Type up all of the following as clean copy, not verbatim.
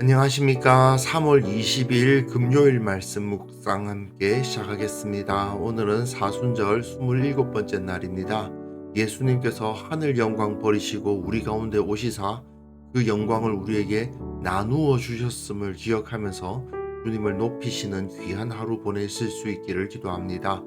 안녕하십니까. 3월 20일 금요일 말씀 묵상 함께 시작하겠습니다. 오늘은 사순절 27번째 날입니다. 예수님께서 하늘 영광 버리시고 우리 가운데 오시사 그 영광을 우리에게 나누어 주셨음을 기억하면서 주님을 높이시는 귀한 하루 보내실 수 있기를 기도합니다.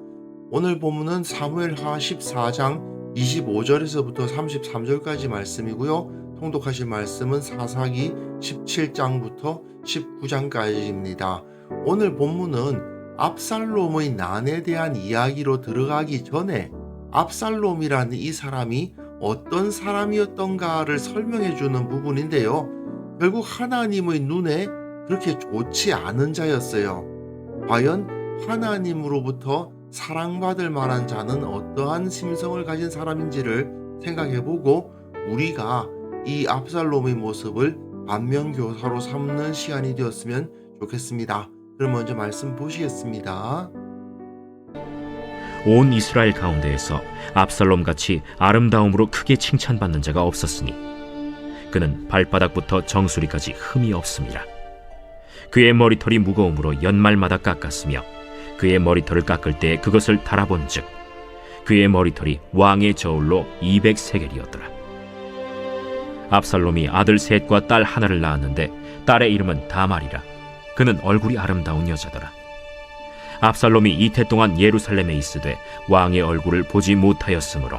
오늘 본문은 사무엘하 14장 25절에서부터 33절까지 말씀이고요. 통독하실 말씀은 사사기 17장부터 19장까지입니다. 오늘 본문은 압살롬의 난에 대한 이야기로 들어가기 전에 압살롬이라는 이 사람이 어떤 사람이었던가를 설명해 주는 부분인데요. 결국 하나님의 눈에 그렇게 좋지 않은 자였어요. 과연 하나님으로부터 사랑받을 만한 자는 어떠한 심성을 가진 사람인지를 생각해보고 우리가 이 압살롬의 모습을 반면교사로 삼는 시간이 되었으면 좋겠습니다. 그럼 먼저 말씀 보시겠습니다. 온 이스라엘 가운데에서 압살롬같이 아름다움으로 크게 칭찬받는 자가 없었으니 그는 발바닥부터 정수리까지 흠이 없습니다. 그의 머리털이 무거움으로 연말마다 깎았으며 그의 머리털을 깎을 때 그것을 달아본즉 그의 머리털이 왕의 저울로 200세겔이었더라. 압살롬이 아들 셋과 딸 하나를 낳았는데 딸의 이름은 다말이라. 그는 얼굴이 아름다운 여자더라. 압살롬이 이태 동안 예루살렘에 있으되 왕의 얼굴을 보지 못하였으므로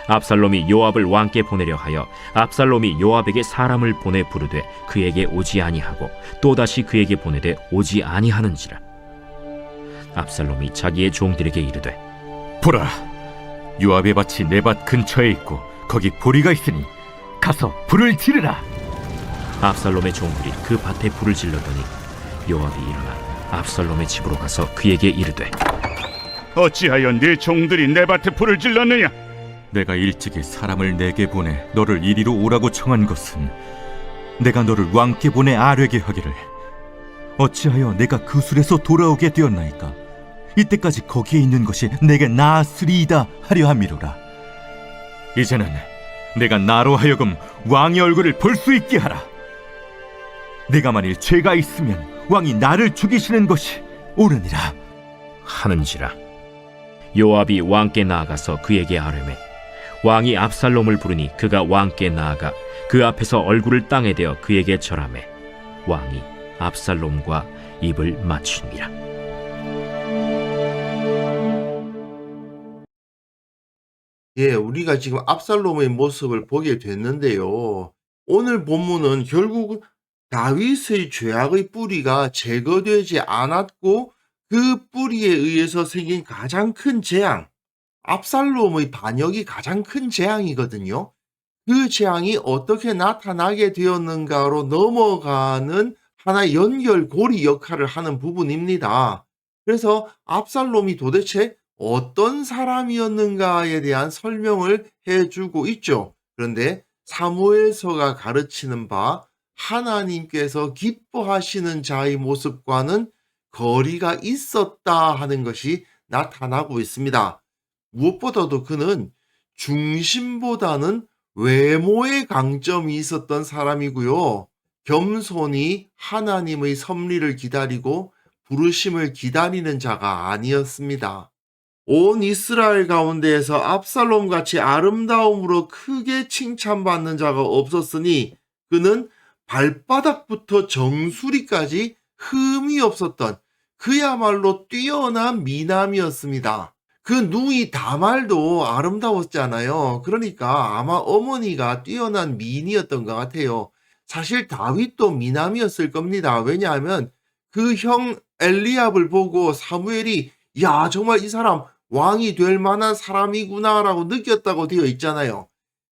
압살롬이 요압을 왕께 보내려 하여 압살롬이 요압에게 사람을 보내 부르되 그에게 오지 아니하고 또다시 그에게 보내되 오지 아니하는지라. 압살롬이 자기의 종들에게 이르되 보라, 요압의 밭이 내 밭 근처에 있고 거기 보리가 있으니 가서 불을 지르라. 압살롬의 종들이 그 밭에 불을 질렀더니 요압이 일어나 압살롬의 집으로 가서 그에게 이르되 어찌하여 네 종들이 내 밭에 불을 질렀느냐? 내가 일찍이 사람을 내게 보내 너를 이리로 오라고 청한 것은 내가 너를 왕께 보내 아뢰게 하기를 어찌하여 내가 그 술에서 돌아오게 되었나이까? 이때까지 거기에 있는 것이 내게 나았으리이다 하려 함이로라. 이제는 내가 나로 하여금 왕의 얼굴을 볼 수 있게 하라. 내가 만일 죄가 있으면 왕이 나를 죽이시는 것이 옳으니라 하는지라. 요압이 왕께 나아가서 그에게 아뢰매 왕이 압살롬을 부르니 그가 왕께 나아가 그 앞에서 얼굴을 땅에 대어 그에게 절하매 왕이 압살롬과 입을 맞추니라. 우리가 지금 압살롬의 모습을 보게 됐는데요. 오늘 본문은 결국 다윗의 죄악의 뿌리가 제거되지 않았고 그 뿌리에 의해서 생긴 가장 큰 재앙, 압살롬의 반역이 가장 큰 재앙이거든요. 그 재앙이 어떻게 나타나게 되었는가로 넘어가는 하나의 연결고리 역할을 하는 부분입니다. 그래서 압살롬이 도대체 어떤 사람이었는가에 대한 설명을 해주고 있죠. 그런데 사무엘서가 가르치는 바 하나님께서 기뻐하시는 자의 모습과는 거리가 있었다 하는 것이 나타나고 있습니다. 무엇보다도 그는 중심보다는 외모의 강점이 있었던 사람이고요. 겸손히 하나님의 섭리를 기다리고 부르심을 기다리는 자가 아니었습니다. 온 이스라엘 가운데에서 압살롬같이 아름다움으로 크게 칭찬받는 자가 없었으니 그는 발바닥부터 정수리까지 흠이 없었던 그야말로 뛰어난 미남이었습니다. 그 누이 다말도 아름다웠잖아요. 그러니까 아마 어머니가 뛰어난 미인이었던 것 같아요. 사실 다윗도 미남이었을 겁니다. 왜냐하면 그 형 엘리압을 보고 사무엘이 야 정말 이 사람 왕이 될 만한 사람이구나라고 느꼈다고 되어 있잖아요.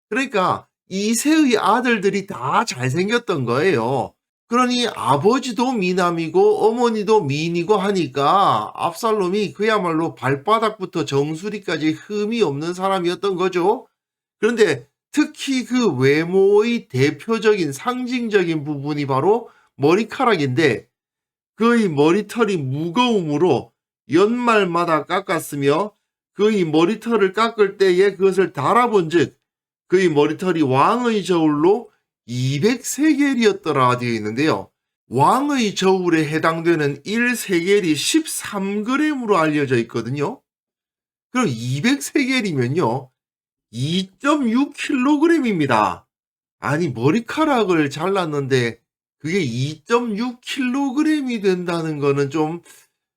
그러니까 이세의 아들들이 다 잘생겼던 거예요. 그러니 아버지도 미남이고 어머니도 미인이고 하니까 압살롬이 그야말로 발바닥부터 정수리까지 흠이 없는 사람이었던 거죠. 그런데 특히 그 외모의 대표적인 상징적인 부분이 바로 머리카락인데 그의 머리털이 무거움으로 연말마다 깎았으며 그의 머리털을 깎을 때에 그것을 달아본즉 그의 머리털이 왕의 저울로 200세겔이었더라 되어 있는데요. 왕의 저울에 해당되는 1세겔이 13g으로 알려져 있거든요. 그럼 200세겔이면요. 2.6kg입니다. 아니, 머리카락을 잘랐는데 그게 2.6kg이 된다는 거는 좀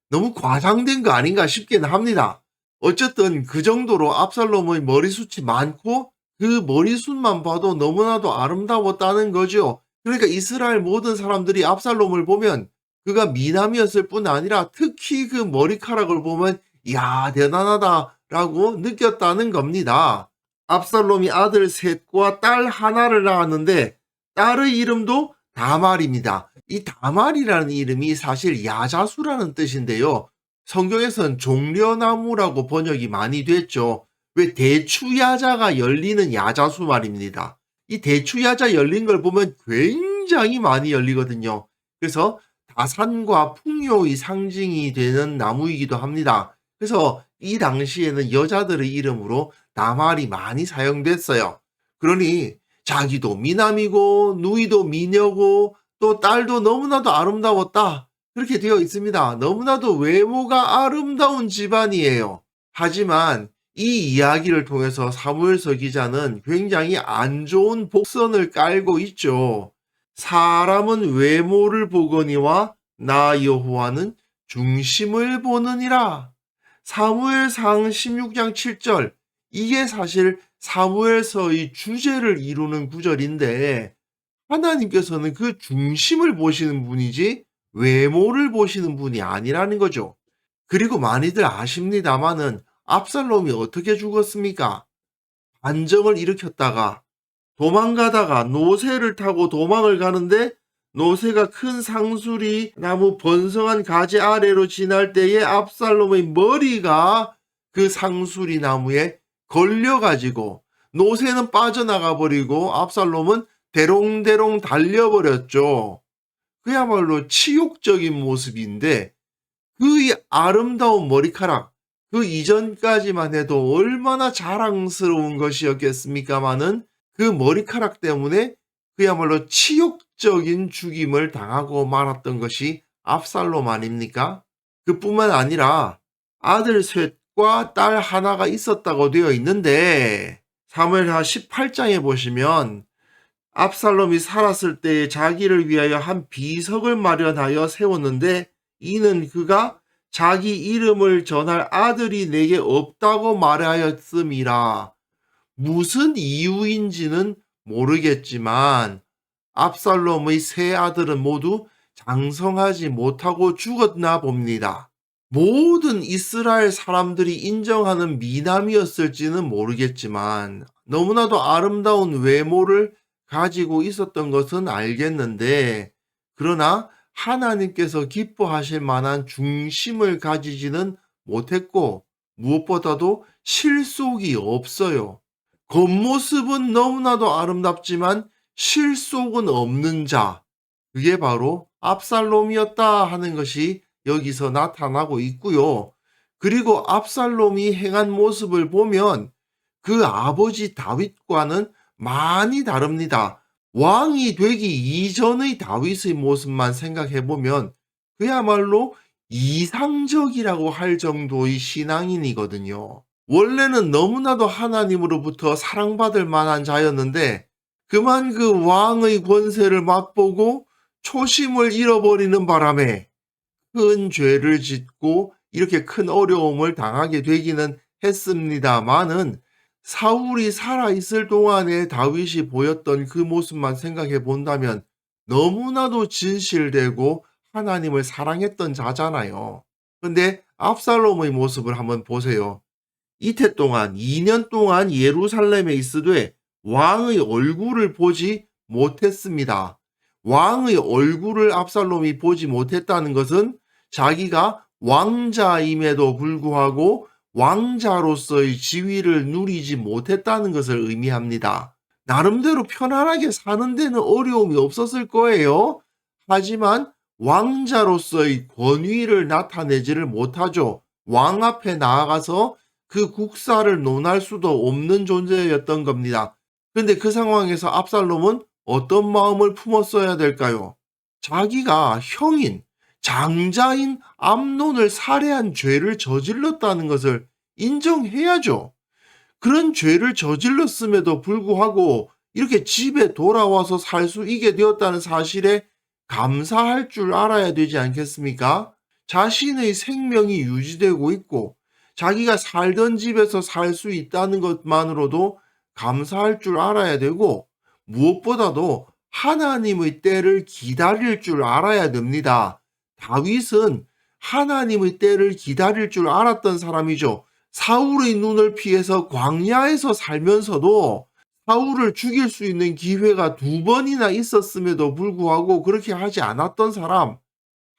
너무 과장된 거 아닌가 싶기는 합니다. 어쨌든 그 정도로 압살롬의 머리숱이 많고 그 머리숱만 봐도 너무나도 아름다웠다는 거죠. 그러니까 이스라엘 모든 사람들이 압살롬을 보면 그가 미남이었을 뿐 아니라 특히 그 머리카락을 보면 이야 대단하다라고 느꼈다는 겁니다. 압살롬이 아들 셋과 딸 하나를 낳았는데 딸의 이름도 다말입니다. 이 다말이라는 이름이 사실 야자수라는 뜻인데요. 성경에선 종려나무라고 번역이 많이 됐죠. 왜 대추야자가 열리는 야자수 말입니다. 이 대추야자 열린 걸 보면 굉장히 많이 열리거든요. 그래서 다산과 풍요의 상징이 되는 나무이기도 합니다. 그래서 이 당시에는 여자들의 이름으로 다말이 많이 사용됐어요. 그러니 자기도 미남이고 누이도 미녀고 또 딸도 너무나도 아름다웠다. 그렇게 되어 있습니다. 너무나도 외모가 아름다운 집안이에요. 하지만 이 이야기를 통해서 사무엘서 기자는 굉장히 안 좋은 복선을 깔고 있죠. 사람은 외모를 보거니와 나 여호와는 중심을 보느니라. 사무엘상 16장 7절. 이게 사실 사무엘서의 주제를 이루는 구절인데 하나님께서는 그 중심을 보시는 분이지 외모를 보시는 분이 아니라는 거죠. 그리고 많이들 아십니다마는 압살롬이 어떻게 죽었습니까? 반정을 일으켰다가 도망가다가 노새를 타고 도망을 가는데 노새가 큰 상수리 나무 번성한 가지 아래로 지날 때에 압살롬의 머리가 그 상수리 나무에 걸려가지고 노새는 빠져나가 버리고 압살롬은 대롱대롱 달려버렸죠. 그야말로 치욕적인 모습인데 그 아름다운 머리카락 그 이전까지만 해도 얼마나 자랑스러운 것이었겠습니까마는 그 머리카락 때문에 그야말로 치욕적인 죽임을 당하고 말았던 것이 압살롬 아닙니까? 그뿐만 아니라 아들 셋과 딸 하나가 있었다고 되어 있는데 사무엘하 18장에 보시면 압살롬이 살았을 때에 자기를 위하여 한 비석을 마련하여 세웠는데 이는 그가 자기 이름을 전할 아들이 내게 없다고 말하였음이라. 무슨 이유인지는 모르겠지만 압살롬의 세 아들은 모두 장성하지 못하고 죽었나 봅니다. 모든 이스라엘 사람들이 인정하는 미남이었을지는 모르겠지만 너무나도 아름다운 외모를 가지고 있었던 것은 알겠는데 그러나 하나님께서 기뻐하실 만한 중심을 가지지는 못했고 무엇보다도 실속이 없어요. 겉모습은 너무나도 아름답지만 실속은 없는 자, 그게 바로 압살롬이었다 하는 것이 여기서 나타나고 있고요. 그리고 압살롬이 행한 모습을 보면 그 아버지 다윗과는 많이 다릅니다. 왕이 되기 이전의 다윗의 모습만 생각해보면 그야말로 이상적이라고 할 정도의 신앙인이거든요. 원래는 너무나도 하나님으로부터 사랑받을 만한 자였는데 그만 그 왕의 권세를 맛보고 초심을 잃어버리는 바람에 큰 죄를 짓고 이렇게 큰 어려움을 당하게 되기는 했습니다마는 사울이 살아있을 동안에 다윗이 보였던 그 모습만 생각해 본다면 너무나도 진실되고 하나님을 사랑했던 자잖아요. 근데 압살롬의 모습을 한번 보세요. 이태 동안 2년 동안 예루살렘에 있으되 왕의 얼굴을 보지 못했습니다. 왕의 얼굴을 압살롬이 보지 못했다는 것은 자기가 왕자임에도 불구하고 왕자로서의 지위를 누리지 못했다는 것을 의미합니다. 나름대로 편안하게 사는 데는 어려움이 없었을 거예요. 하지만 왕자로서의 권위를 나타내지를 못하죠. 왕 앞에 나아가서 그 국사를 논할 수도 없는 존재였던 겁니다. 그런데 그 상황에서 압살롬은 어떤 마음을 품었어야 될까요? 자기가 형인, 장자인 암논을 살해한 죄를 저질렀다는 것을 인정해야죠. 그런 죄를 저질렀음에도 불구하고 이렇게 집에 돌아와서 살 수 있게 되었다는 사실에 감사할 줄 알아야 되지 않겠습니까? 자신의 생명이 유지되고 있고 자기가 살던 집에서 살 수 있다는 것만으로도 감사할 줄 알아야 되고 무엇보다도 하나님의 때를 기다릴 줄 알아야 됩니다. 다윗은 하나님의 때를 기다릴 줄 알았던 사람이죠. 사울의 눈을 피해서 광야에서 살면서도 사울을 죽일 수 있는 기회가 2번이나 있었음에도 불구하고 그렇게 하지 않았던 사람.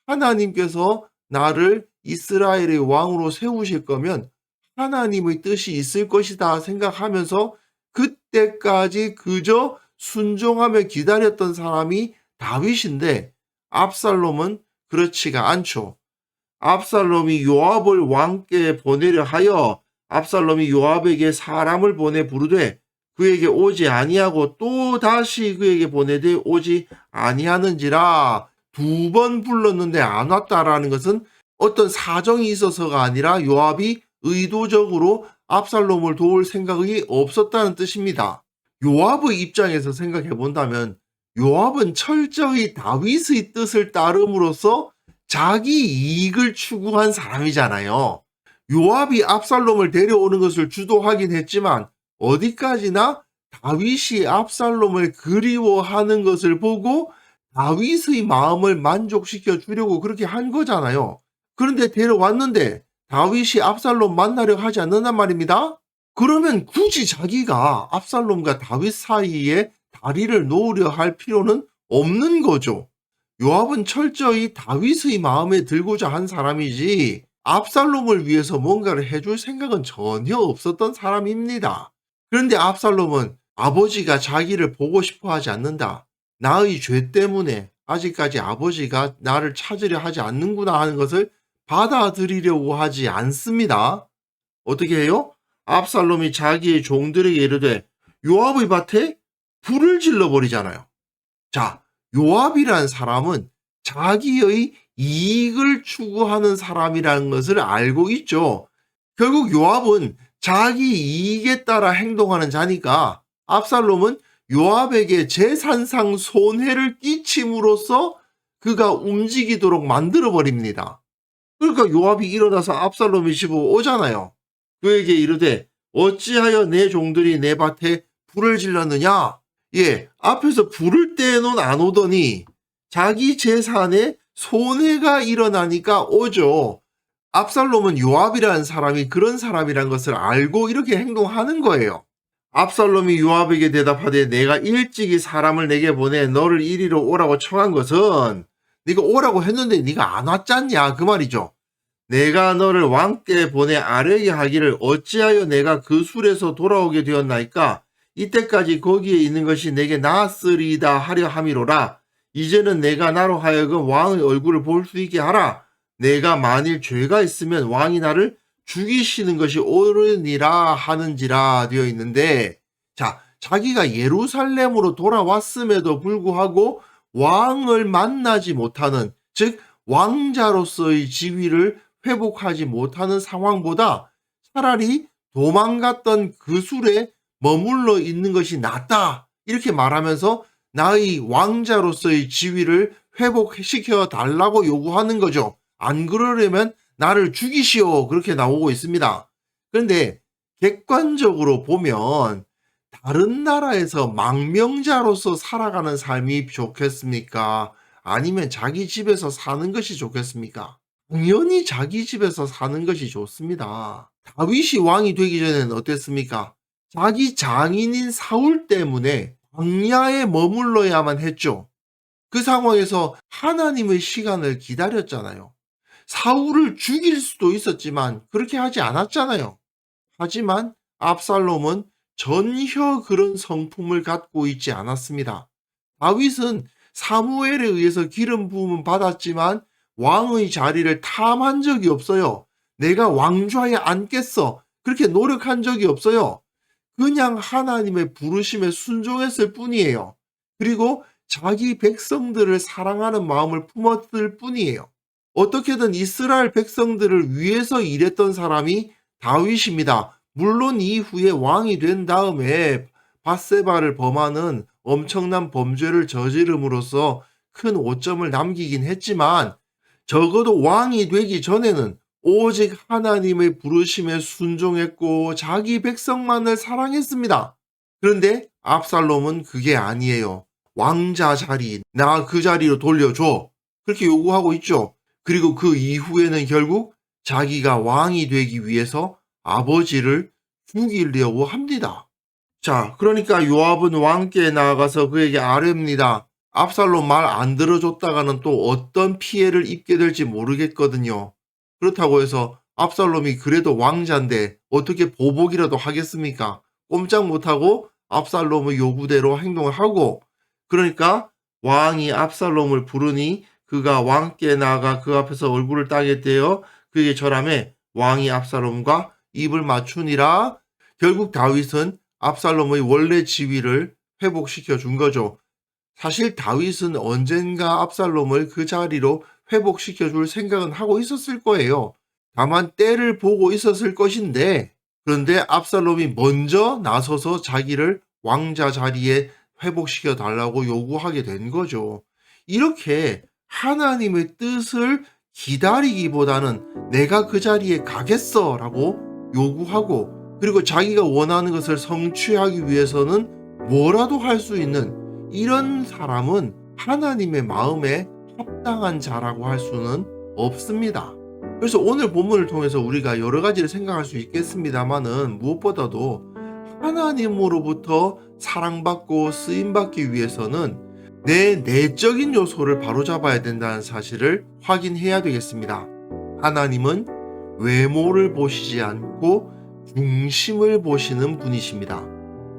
하나님께서 나를 이스라엘의 왕으로 세우실 거면 하나님의 뜻이 있을 것이다 생각하면서 그때까지 그저 순종하며 기다렸던 사람이 다윗인데 압살롬은 그렇지가 않죠. 압살롬이 요압을 왕께 보내려 하여 압살롬이 요압에게 사람을 보내 부르되 그에게 오지 아니하고 또 다시 그에게 보내되 오지 아니하는지라 2번 불렀는데 안 왔다라는 것은 어떤 사정이 있어서가 아니라 요압이 의도적으로 압살롬을 도울 생각이 없었다는 뜻입니다. 요압의 입장에서 생각해 본다면 요압은 철저히 다윗의 뜻을 따름으로써 자기 이익을 추구한 사람이잖아요. 요압이 압살롬을 데려오는 것을 주도하긴 했지만 어디까지나 다윗이 압살롬을 그리워하는 것을 보고 다윗의 마음을 만족시켜 주려고 그렇게 한 거잖아요. 그런데 데려왔는데 다윗이 압살롬 만나려 하지 않는단 말입니다. 그러면 굳이 자기가 압살롬과 다윗 사이에 다리를 놓으려 할 필요는 없는 거죠. 요압은 철저히 다윗의 마음에 들고자 한 사람이지 압살롬을 위해서 뭔가를 해줄 생각은 전혀 없었던 사람입니다. 그런데 압살롬은 아버지가 자기를 보고 싶어 하지 않는다. 나의 죄 때문에 아직까지 아버지가 나를 찾으려 하지 않는구나 하는 것을 받아들이려고 하지 않습니다. 어떻게 해요? 압살롬이 자기의 종들에게 이르되 요압의 밭에 불을 질러버리잖아요. 자, 요압이란 사람은 자기의 이익을 추구하는 사람이라는 것을 알고 있죠. 결국 요압은 자기 이익에 따라 행동하는 자니까 압살롬은 요압에게 재산상 손해를 끼침으로써 그가 움직이도록 만들어버립니다. 그러니까 요압이 일어나서 압살롬의 집으로 오잖아요. 그에게 이르되 어찌하여 내 종들이 내 밭에 불을 질렀느냐? 예, 앞에서 불을 떼놓은 안 오더니 자기 재산에 손해가 일어나니까 오죠. 압살롬은 요압이라는 사람이 그런 사람이란 것을 알고 이렇게 행동하는 거예요. 압살롬이 요압에게 대답하되 내가 일찍이 사람을 내게 보내 너를 이리로 오라고 청한 것은 네가 오라고 했는데 네가 안 왔잖냐 그 말이죠. 내가 너를 왕께 보내 아뢰게 하기를 어찌하여 내가 그 술에서 돌아오게 되었나이까? 이때까지 거기에 있는 것이 내게 나았으리이다 하려 함이로라. 이제는 내가 나로 하여금 왕의 얼굴을 볼 수 있게 하라. 내가 만일 죄가 있으면 왕이 나를 죽이시는 것이 옳으니라 하는지라 되어 있는데, 자, 자기가 예루살렘으로 돌아왔음에도 불구하고 왕을 만나지 못하는, 즉 왕자로서의 지위를 회복하지 못하는 상황보다 차라리 도망갔던 그 술에 머물러 있는 것이 낫다 이렇게 말하면서 나의 왕자로서의 지위를 회복시켜 달라고 요구하는 거죠. 안 그러려면 나를 죽이시오 그렇게 나오고 있습니다. 그런데 객관적으로 보면 다른 나라에서 망명자로서 살아가는 삶이 좋겠습니까? 아니면 자기 집에서 사는 것이 좋겠습니까? 당연히 자기 집에서 사는 것이 좋습니다. 다윗이 왕이 되기 전에는 어땠습니까? 자기 장인인 사울 때문에 광야에 머물러야만 했죠. 그 상황에서 하나님의 시간을 기다렸잖아요. 사울을 죽일 수도 있었지만 그렇게 하지 않았잖아요. 하지만 압살롬은 전혀 그런 성품을 갖고 있지 않았습니다. 다윗은 사무엘에 의해서 기름 부음은 받았지만 왕의 자리를 탐한 적이 없어요. 내가 왕좌에 앉겠어. 그렇게 노력한 적이 없어요. 그냥 하나님의 부르심에 순종했을 뿐이에요. 그리고 자기 백성들을 사랑하는 마음을 품었을 뿐이에요. 어떻게든 이스라엘 백성들을 위해서 일했던 사람이 다윗입니다. 물론 이후에 왕이 된 다음에 밧세바를 범하는 엄청난 범죄를 저지름으로써 큰 오점을 남기긴 했지만 적어도 왕이 되기 전에는 오직 하나님의 부르심에 순종했고 자기 백성만을 사랑했습니다. 그런데 압살롬은 그게 아니에요. 왕자 자리, 나 그 자리로 돌려줘. 그렇게 요구하고 있죠. 그리고 그 이후에는 결국 자기가 왕이 되기 위해서 아버지를 죽이려고 합니다. 자, 그러니까 요압은 왕께 나아가서 그에게 아뢰입니다. 압살롬 말 안 들어줬다가는 또 어떤 피해를 입게 될지 모르겠거든요. 그렇다고 해서 압살롬이 그래도 왕자인데 어떻게 보복이라도 하겠습니까? 꼼짝 못하고 압살롬의 요구대로 행동을 하고, 그러니까 왕이 압살롬을 부르니 그가 왕께 나아가 그 앞에서 얼굴을 따겠대요. 그에게 절하매 왕이 압살롬과 입을 맞추니라. 결국 다윗은 압살롬의 원래 지위를 회복시켜 준 거죠. 사실 다윗은 언젠가 압살롬을 그 자리로 회복시켜 줄 생각은 하고 있었을 거예요. 다만 때를 보고 있었을 것인데, 그런데 압살롬이 먼저 나서서 자기를 왕자 자리에 회복시켜 달라고 요구하게 된 거죠. 이렇게 하나님의 뜻을 기다리기보다는 내가 그 자리에 가겠어 라고 요구하고, 그리고 자기가 원하는 것을 성취하기 위해서는 뭐라도 할 수 있는 이런 사람은 하나님의 마음에 합당한 자라고 할 수는 없습니다. 그래서 오늘 본문을 통해서 우리가 여러 가지를 생각할 수 있겠습니다만은 무엇보다도 하나님으로부터 사랑받고 쓰임받기 위해서는 내 내적인 요소를 바로잡아야 된다는 사실을 확인해야 되겠습니다. 하나님은 외모를 보시지 않고 중심을 보시는 분이십니다.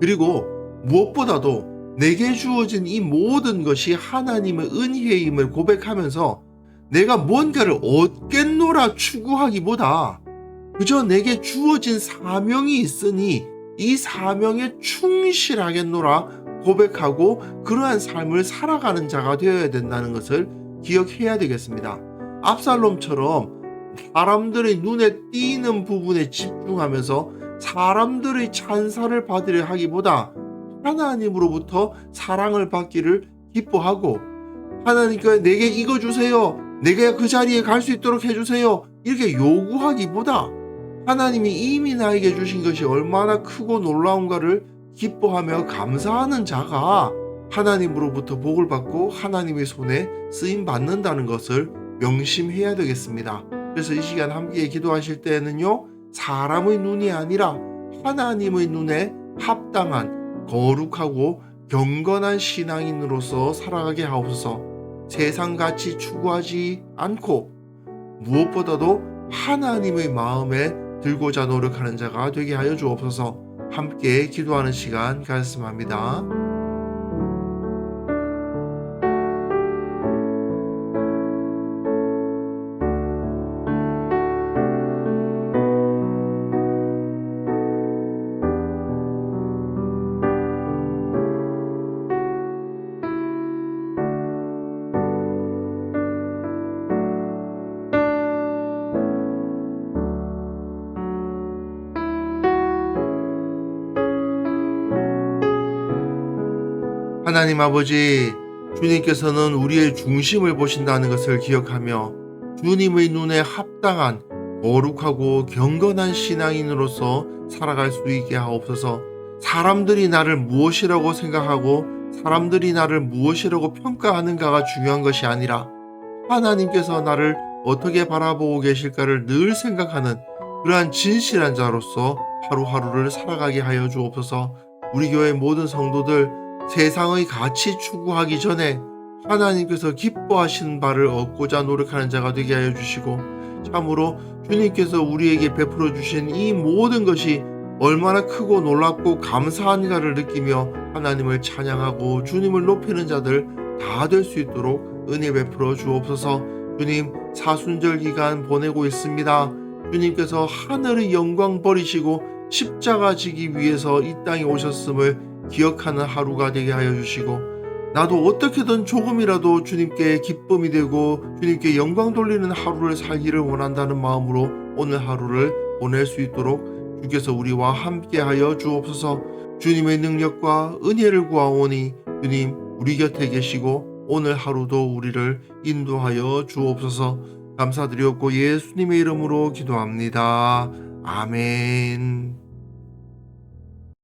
그리고 무엇보다도 내게 주어진 이 모든 것이 하나님의 은혜임을 고백하면서 내가 뭔가를 얻겠노라 추구하기보다 그저 내게 주어진 사명이 있으니 이 사명에 충실하겠노라 고백하고 그러한 삶을 살아가는 자가 되어야 된다는 것을 기억해야 되겠습니다. 압살롬처럼 사람들의 눈에 띄는 부분에 집중하면서 사람들의 찬사를 받으려 하기보다 하나님으로부터 사랑을 받기를 기뻐하고, 하나님께 내게 이거 주세요, 내가 그 자리에 갈 수 있도록 해주세요, 이렇게 요구하기보다 하나님이 이미 나에게 주신 것이 얼마나 크고 놀라운가를 기뻐하며 감사하는 자가 하나님으로부터 복을 받고 하나님의 손에 쓰임 받는다는 것을 명심해야 되겠습니다. 그래서 이 시간 함께 기도하실 때에는요, 사람의 눈이 아니라 하나님의 눈에 합당한 거룩하고 경건한 신앙인으로서 살아가게 하옵소서. 세상같이 추구하지 않고 무엇보다도 하나님의 마음에 들고자 노력하는 자가 되게 하여 주옵소서. 함께 기도하는 시간 가졌습니다. 하나님 아버지, 주님께서는 우리의 중심을 보신다는 것을 기억하며 주님의 눈에 합당한 거룩하고 경건한 신앙인으로서 살아갈 수 있게 하옵소서. 사람들이 나를 무엇이라고 생각하고 사람들이 나를 무엇이라고 평가하는가가 중요한 것이 아니라 하나님께서 나를 어떻게 바라보고 계실까를 늘 생각하는 그러한 진실한 자로서 하루하루를 살아가게 하여 주옵소서. 우리 교회 모든 성도들 세상의 가치 추구하기 전에 하나님께서 기뻐하시는 바를 얻고자 노력하는 자가 되게 하여 주시고, 참으로 주님께서 우리에게 베풀어 주신 이 모든 것이 얼마나 크고 놀랍고 감사한가를 느끼며 하나님을 찬양하고 주님을 높이는 자들 다 될 수 있도록 은혜 베풀어 주옵소서. 주님, 사순절 기간 보내고 있습니다. 주님께서 하늘의 영광 버리시고 십자가 지기 위해서 이 땅에 오셨음을 기억하는 하루가 되게 하여 주시고, 나도 어떻게든 조금이라도 주님께 기쁨이 되고 주님께 영광 돌리는 하루를 살기를 원한다는 마음으로 오늘 하루를 보낼 수 있도록 주께서 우리와 함께하여 주옵소서. 주님의 능력과 은혜를 구하오니 주님 우리 곁에 계시고 오늘 하루도 우리를 인도하여 주옵소서. 감사드렸고 예수님의 이름으로 기도합니다. 아멘.